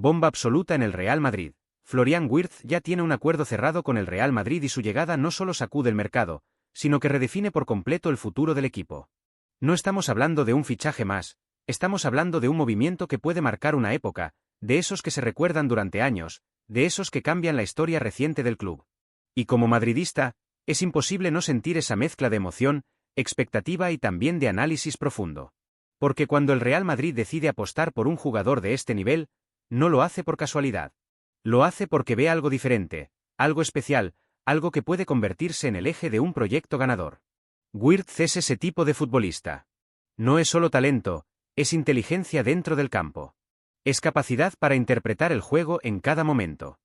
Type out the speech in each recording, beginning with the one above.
Bomba absoluta en el Real Madrid. Florian Wirtz ya tiene un acuerdo cerrado con el Real Madrid y su llegada no solo sacude el mercado, sino que redefine por completo el futuro del equipo. No estamos hablando de un fichaje más, estamos hablando de un movimiento que puede marcar una época, de esos que se recuerdan durante años, de esos que cambian la historia reciente del club. Y como madridista, es imposible no sentir esa mezcla de emoción, expectativa y también de análisis profundo. Porque cuando el Real Madrid decide apostar por un jugador de este nivel, no lo hace por casualidad. Lo hace porque ve algo diferente, algo especial, algo que puede convertirse en el eje de un proyecto ganador. Wirtz es ese tipo de futbolista. No es solo talento, es inteligencia dentro del campo. Es capacidad para interpretar el juego en cada momento.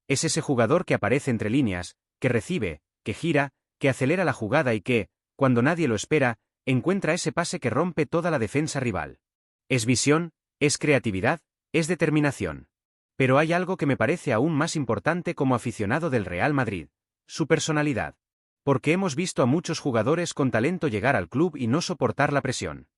Es ese jugador que aparece entre líneas, que recibe, que gira, que acelera la jugada y que, cuando nadie lo espera, encuentra ese pase que rompe toda la defensa rival. Es visión, es creatividad, es determinación. Pero hay algo que me parece aún más importante como aficionado del Real Madrid: su personalidad. Porque hemos visto a muchos jugadores con talento llegar al club y no soportar la presión.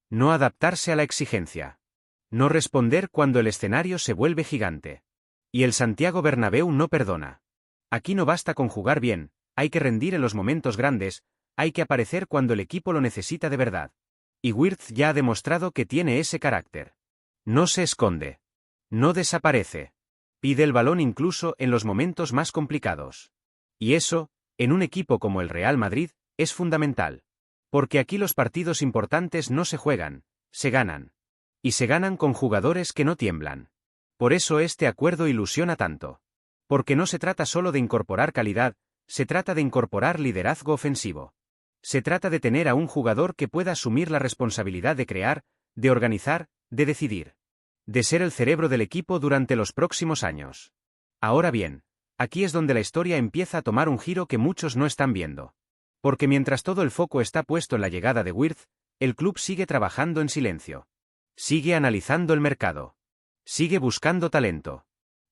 No adaptarse a la exigencia. No responder cuando el escenario se vuelve gigante. Y el Santiago Bernabéu no perdona. Aquí no basta con jugar bien, hay que rendir en los momentos grandes, hay que aparecer cuando el equipo lo necesita de verdad. Y Wirtz ya ha demostrado que tiene ese carácter. No se esconde. No desaparece. Pide el balón incluso en los momentos más complicados. Y eso, en un equipo como el Real Madrid, es fundamental. Porque aquí los partidos importantes no se juegan, se ganan. Y se ganan con jugadores que no tiemblan. Por eso este acuerdo ilusiona tanto. Porque no se trata solo de incorporar calidad, se trata de incorporar liderazgo ofensivo. Se trata de tener a un jugador que pueda asumir la responsabilidad de crear, de organizar, de decidir. De ser el cerebro del equipo durante los próximos años. Ahora bien, aquí es donde la historia empieza a tomar un giro que muchos no están viendo. Porque mientras todo el foco está puesto en la llegada de Wirtz, el club sigue trabajando en silencio. Sigue analizando el mercado. Sigue buscando talento.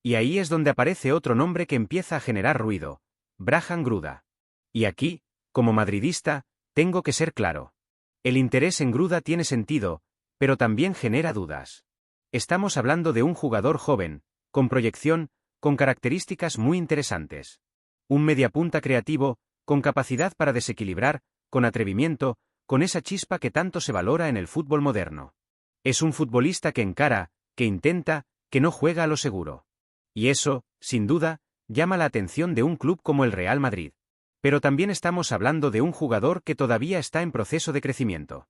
Y ahí es donde aparece otro nombre que empieza a generar ruido: Brajan Gruda. Y aquí, como madridista, tengo que ser claro. El interés en Gruda tiene sentido, pero también genera dudas. Estamos hablando de un jugador joven, con proyección, con características muy interesantes. Un mediapunta creativo, con capacidad para desequilibrar, con atrevimiento, con esa chispa que tanto se valora en el fútbol moderno. Es un futbolista que encara, que intenta, que no juega a lo seguro. Y eso, sin duda, llama la atención de un club como el Real Madrid. Pero también estamos hablando de un jugador que todavía está en proceso de crecimiento.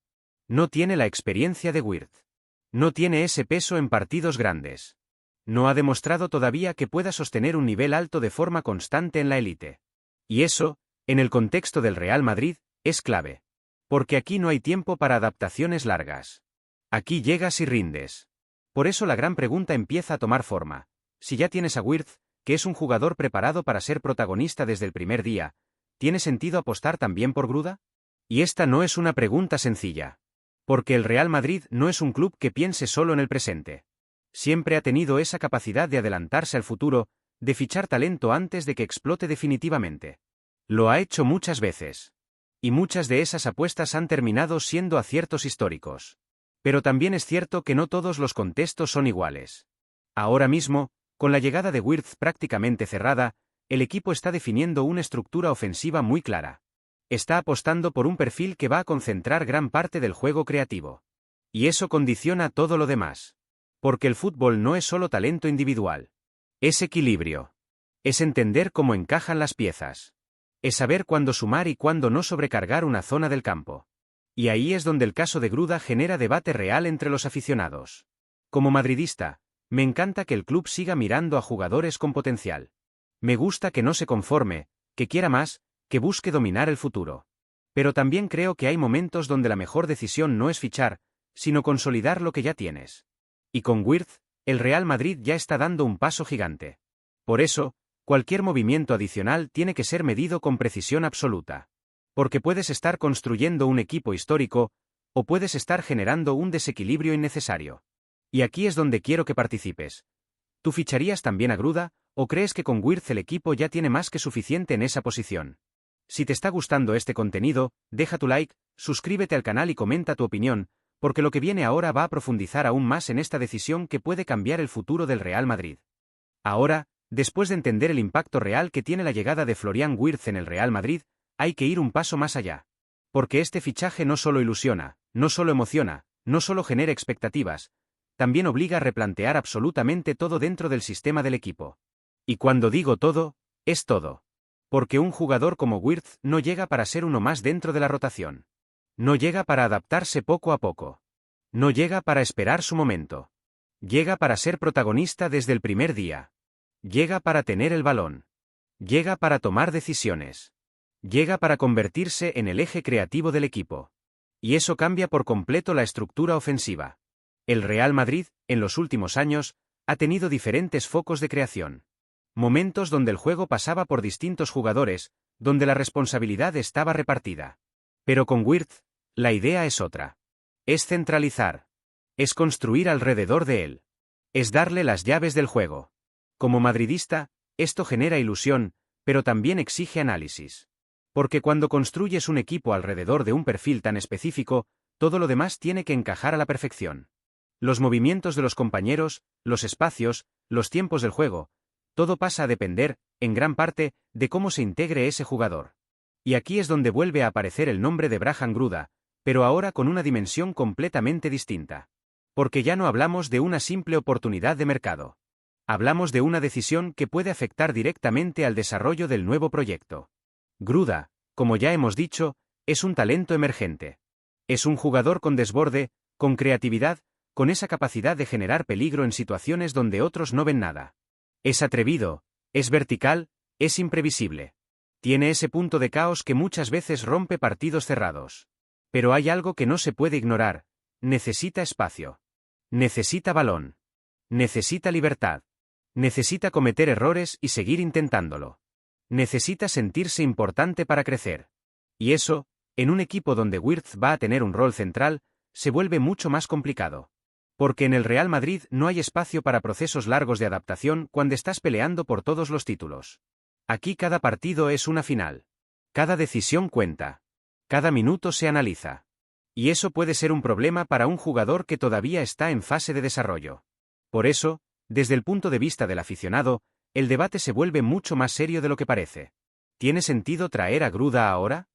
No tiene la experiencia de Wirtz. No tiene ese peso en partidos grandes. No ha demostrado todavía que pueda sostener un nivel alto de forma constante en la élite. Y eso, en el contexto del Real Madrid, es clave. Porque aquí no hay tiempo para adaptaciones largas. Aquí llegas y rindes. Por eso la gran pregunta empieza a tomar forma. Si ya tienes a Wirtz, que es un jugador preparado para ser protagonista desde el primer día, ¿tiene sentido apostar también por Gruda? Y esta no es una pregunta sencilla. Porque el Real Madrid no es un club que piense solo en el presente. Siempre ha tenido esa capacidad de adelantarse al futuro, de fichar talento antes de que explote definitivamente. Lo ha hecho muchas veces. Y muchas de esas apuestas han terminado siendo aciertos históricos. Pero también es cierto que no todos los contextos son iguales. Ahora mismo, con la llegada de Wirtz prácticamente cerrada, el equipo está definiendo una estructura ofensiva muy clara. Está apostando por un perfil que va a concentrar gran parte del juego creativo. Y eso condiciona todo lo demás. Porque el fútbol no es solo talento individual. Es equilibrio. Es entender cómo encajan las piezas. Es saber cuándo sumar y cuándo no sobrecargar una zona del campo. Y ahí es donde el caso de Gruda genera debate real entre los aficionados. Como madridista, me encanta que el club siga mirando a jugadores con potencial. Me gusta que no se conforme, que quiera más, que busque dominar el futuro. Pero también creo que hay momentos donde la mejor decisión no es fichar, sino consolidar lo que ya tienes. Y con Wirtz, el Real Madrid ya está dando un paso gigante. Por eso, cualquier movimiento adicional tiene que ser medido con precisión absoluta. Porque puedes estar construyendo un equipo histórico, o puedes estar generando un desequilibrio innecesario. Y aquí es donde quiero que participes. ¿Tú ficharías también a Gruda, o crees que con Wirtz el equipo ya tiene más que suficiente en esa posición? Si te está gustando este contenido, deja tu like, suscríbete al canal y comenta tu opinión, porque lo que viene ahora va a profundizar aún más en esta decisión que puede cambiar el futuro del Real Madrid. Ahora, después de entender el impacto real que tiene la llegada de Florian Wirtz en el Real Madrid, hay que ir un paso más allá. Porque este fichaje no solo ilusiona, no solo emociona, no solo genera expectativas, también obliga a replantear absolutamente todo dentro del sistema del equipo. Y cuando digo todo, es todo. Porque un jugador como Wirtz no llega para ser uno más dentro de la rotación. No llega para adaptarse poco a poco. No llega para esperar su momento. Llega para ser protagonista desde el primer día. Llega para tener el balón. Llega para tomar decisiones. Llega para convertirse en el eje creativo del equipo. Y eso cambia por completo la estructura ofensiva. El Real Madrid, en los últimos años, ha tenido diferentes focos de creación. Momentos donde el juego pasaba por distintos jugadores, donde la responsabilidad estaba repartida. Pero con Wirtz, la idea es otra. Es centralizar. Es construir alrededor de él. Es darle las llaves del juego. Como madridista, esto genera ilusión, pero también exige análisis. Porque cuando construyes un equipo alrededor de un perfil tan específico, todo lo demás tiene que encajar a la perfección. Los movimientos de los compañeros, los espacios, los tiempos del juego, todo pasa a depender, en gran parte, de cómo se integre ese jugador. Y aquí es donde vuelve a aparecer el nombre de Brajan Gruda, pero ahora con una dimensión completamente distinta. Porque ya no hablamos de una simple oportunidad de mercado. Hablamos de una decisión que puede afectar directamente al desarrollo del nuevo proyecto. Gruda, como ya hemos dicho, es un talento emergente. Es un jugador con desborde, con creatividad, con esa capacidad de generar peligro en situaciones donde otros no ven nada. Es atrevido, es vertical, es imprevisible. Tiene ese punto de caos que muchas veces rompe partidos cerrados. Pero hay algo que no se puede ignorar: necesita espacio. Necesita balón. Necesita libertad. Necesita cometer errores y seguir intentándolo. Necesita sentirse importante para crecer. Y eso, en un equipo donde Wirtz va a tener un rol central, se vuelve mucho más complicado. Porque en el Real Madrid no hay espacio para procesos largos de adaptación cuando estás peleando por todos los títulos. Aquí cada partido es una final. Cada decisión cuenta. Cada minuto se analiza. Y eso puede ser un problema para un jugador que todavía está en fase de desarrollo. Por eso, desde el punto de vista del aficionado, el debate se vuelve mucho más serio de lo que parece. ¿Tiene sentido traer a Gruda ahora?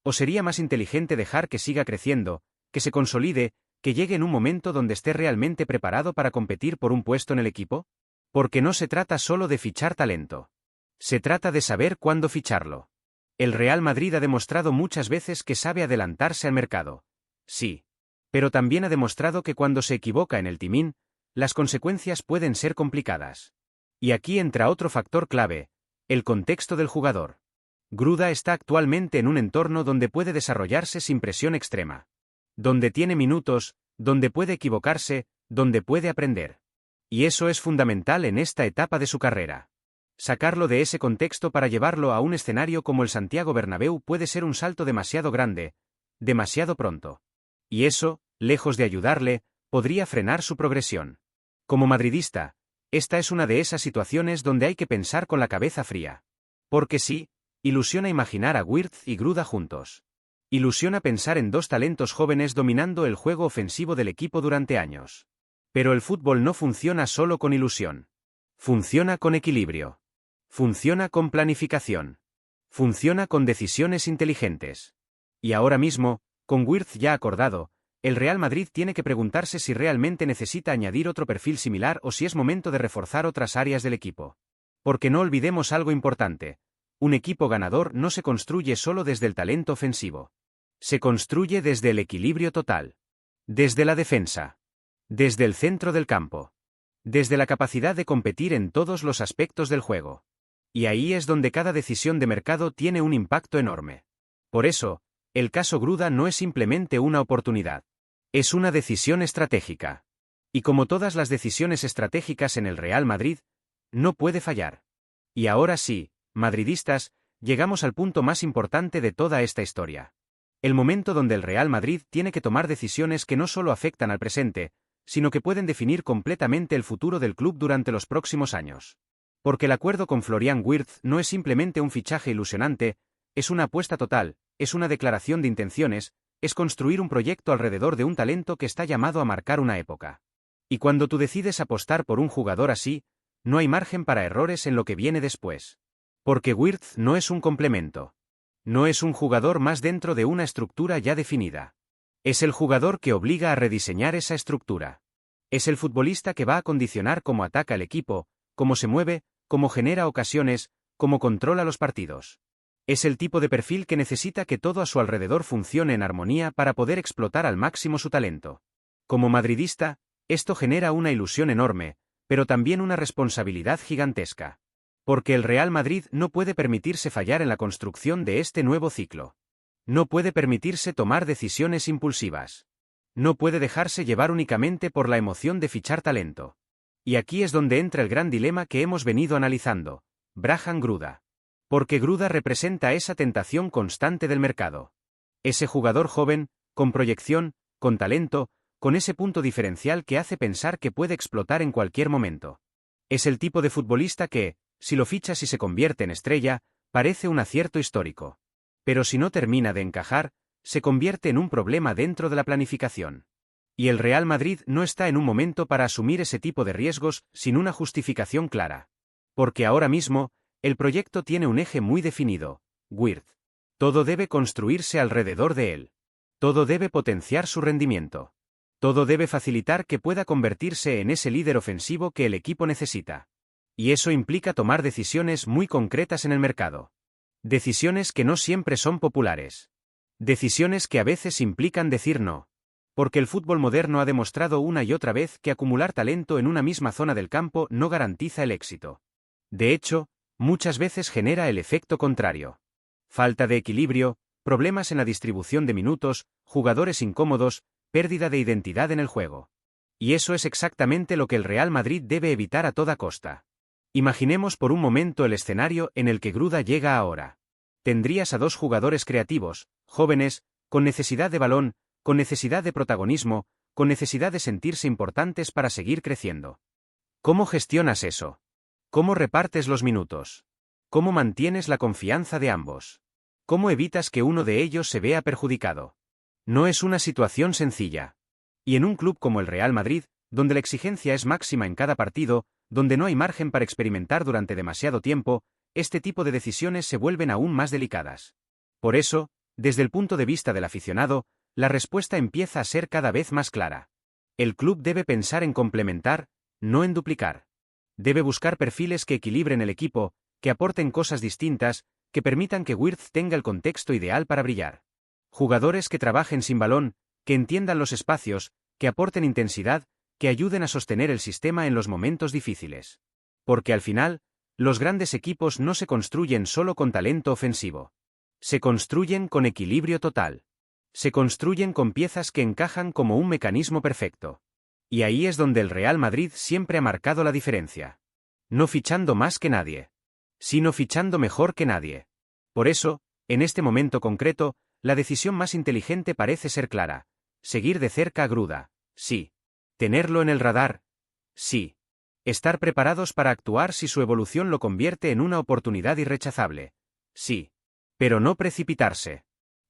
¿O sería más inteligente dejar que siga creciendo, que se consolide, que llegue en un momento donde esté realmente preparado para competir por un puesto en el equipo? Porque no se trata solo de fichar talento. Se trata de saber cuándo ficharlo. El Real Madrid ha demostrado muchas veces que sabe adelantarse al mercado. Sí. Pero también ha demostrado que cuando se equivoca en el timing, las consecuencias pueden ser complicadas. Y aquí entra otro factor clave: el contexto del jugador. Gruda está actualmente en un entorno donde puede desarrollarse sin presión extrema. Donde tiene minutos, donde puede equivocarse, donde puede aprender. Y eso es fundamental en esta etapa de su carrera. Sacarlo de ese contexto para llevarlo a un escenario como el Santiago Bernabéu puede ser un salto demasiado grande, demasiado pronto. Y eso, lejos de ayudarle, podría frenar su progresión. Como madridista, esta es una de esas situaciones donde hay que pensar con la cabeza fría. Porque sí, ilusiona imaginar a Wirtz y Gruda juntos. Ilusiona pensar en dos talentos jóvenes dominando el juego ofensivo del equipo durante años. Pero el fútbol no funciona solo con ilusión. Funciona con equilibrio. Funciona con planificación. Funciona con decisiones inteligentes. Y ahora mismo, con Wirtz ya acordado, el Real Madrid tiene que preguntarse si realmente necesita añadir otro perfil similar o si es momento de reforzar otras áreas del equipo. Porque no olvidemos algo importante: un equipo ganador no se construye solo desde el talento ofensivo. Se construye desde el equilibrio total. Desde la defensa. Desde el centro del campo. Desde la capacidad de competir en todos los aspectos del juego. Y ahí es donde cada decisión de mercado tiene un impacto enorme. Por eso, el caso Gruda no es simplemente una oportunidad. Es una decisión estratégica. Y como todas las decisiones estratégicas en el Real Madrid, no puede fallar. Y ahora sí, madridistas, llegamos al punto más importante de toda esta historia. El momento donde el Real Madrid tiene que tomar decisiones que no solo afectan al presente, sino que pueden definir completamente el futuro del club durante los próximos años. Porque el acuerdo con Florian Wirtz no es simplemente un fichaje ilusionante, es una apuesta total, es una declaración de intenciones, es construir un proyecto alrededor de un talento que está llamado a marcar una época. Y cuando tú decides apostar por un jugador así, no hay margen para errores en lo que viene después. Porque Wirtz no es un complemento. No es un jugador más dentro de una estructura ya definida. Es el jugador que obliga a rediseñar esa estructura. Es el futbolista que va a condicionar cómo ataca el equipo, cómo se mueve, cómo genera ocasiones, cómo controla los partidos. Es el tipo de perfil que necesita que todo a su alrededor funcione en armonía para poder explotar al máximo su talento. Como madridista, esto genera una ilusión enorme, pero también una responsabilidad gigantesca. Porque el Real Madrid no puede permitirse fallar en la construcción de este nuevo ciclo. No puede permitirse tomar decisiones impulsivas. No puede dejarse llevar únicamente por la emoción de fichar talento. Y aquí es donde entra el gran dilema que hemos venido analizando: Brajan Gruda. Porque Gruda representa esa tentación constante del mercado. Ese jugador joven, con proyección, con talento, con ese punto diferencial que hace pensar que puede explotar en cualquier momento. Es el tipo de futbolista que, si lo fichas y se convierte en estrella, parece un acierto histórico. Pero si no termina de encajar, se convierte en un problema dentro de la planificación. Y el Real Madrid no está en un momento para asumir ese tipo de riesgos sin una justificación clara. Porque ahora mismo, el proyecto tiene un eje muy definido: Wirtz. Todo debe construirse alrededor de él. Todo debe potenciar su rendimiento. Todo debe facilitar que pueda convertirse en ese líder ofensivo que el equipo necesita. Y eso implica tomar decisiones muy concretas en el mercado. Decisiones que no siempre son populares. Decisiones que a veces implican decir no. Porque el fútbol moderno ha demostrado una y otra vez que acumular talento en una misma zona del campo no garantiza el éxito. De hecho, muchas veces genera el efecto contrario. Falta de equilibrio, problemas en la distribución de minutos, jugadores incómodos, pérdida de identidad en el juego. Y eso es exactamente lo que el Real Madrid debe evitar a toda costa. Imaginemos por un momento el escenario en el que Gruda llega ahora. Tendrías a dos jugadores creativos, jóvenes, con necesidad de balón, con necesidad de protagonismo, con necesidad de sentirse importantes para seguir creciendo. ¿Cómo gestionas eso? ¿Cómo repartes los minutos? ¿Cómo mantienes la confianza de ambos? ¿Cómo evitas que uno de ellos se vea perjudicado? No es una situación sencilla. Y en un club como el Real Madrid, donde la exigencia es máxima en cada partido, donde no hay margen para experimentar durante demasiado tiempo, este tipo de decisiones se vuelven aún más delicadas. Por eso, desde el punto de vista del aficionado, la respuesta empieza a ser cada vez más clara. El club debe pensar en complementar, no en duplicar. Debe buscar perfiles que equilibren el equipo, que aporten cosas distintas, que permitan que Wirtz tenga el contexto ideal para brillar. Jugadores que trabajen sin balón, que entiendan los espacios, que aporten intensidad, que ayuden a sostener el sistema en los momentos difíciles. Porque al final, los grandes equipos no se construyen solo con talento ofensivo. Se construyen con equilibrio total. Se construyen con piezas que encajan como un mecanismo perfecto. Y ahí es donde el Real Madrid siempre ha marcado la diferencia. No fichando más que nadie, sino fichando mejor que nadie. Por eso, en este momento concreto, la decisión más inteligente parece ser clara: seguir de cerca a Gruda, sí. Tenerlo en el radar, sí. Estar preparados para actuar si su evolución lo convierte en una oportunidad irrechazable, sí. Pero no precipitarse.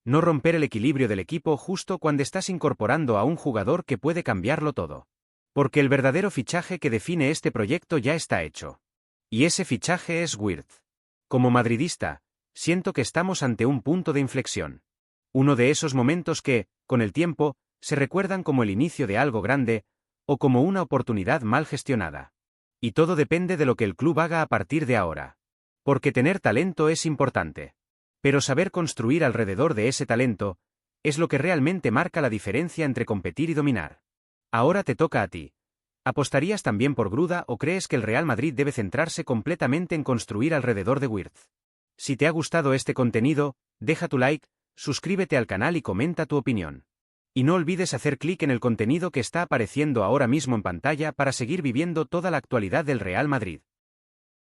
No romper el equilibrio del equipo justo cuando estás incorporando a un jugador que puede cambiarlo todo. Porque el verdadero fichaje que define este proyecto ya está hecho. Y ese fichaje es Wirtz. Como madridista, siento que estamos ante un punto de inflexión. Uno de esos momentos que, con el tiempo, se recuerdan como el inicio de algo grande, o como una oportunidad mal gestionada. Y todo depende de lo que el club haga a partir de ahora. Porque tener talento es importante. Pero saber construir alrededor de ese talento es lo que realmente marca la diferencia entre competir y dominar. Ahora te toca a ti. ¿Apostarías también por Gruda o crees que el Real Madrid debe centrarse completamente en construir alrededor de Wirtz? Si te ha gustado este contenido, deja tu like, suscríbete al canal y comenta tu opinión. Y no olvides hacer clic en el contenido que está apareciendo ahora mismo en pantalla para seguir viviendo toda la actualidad del Real Madrid.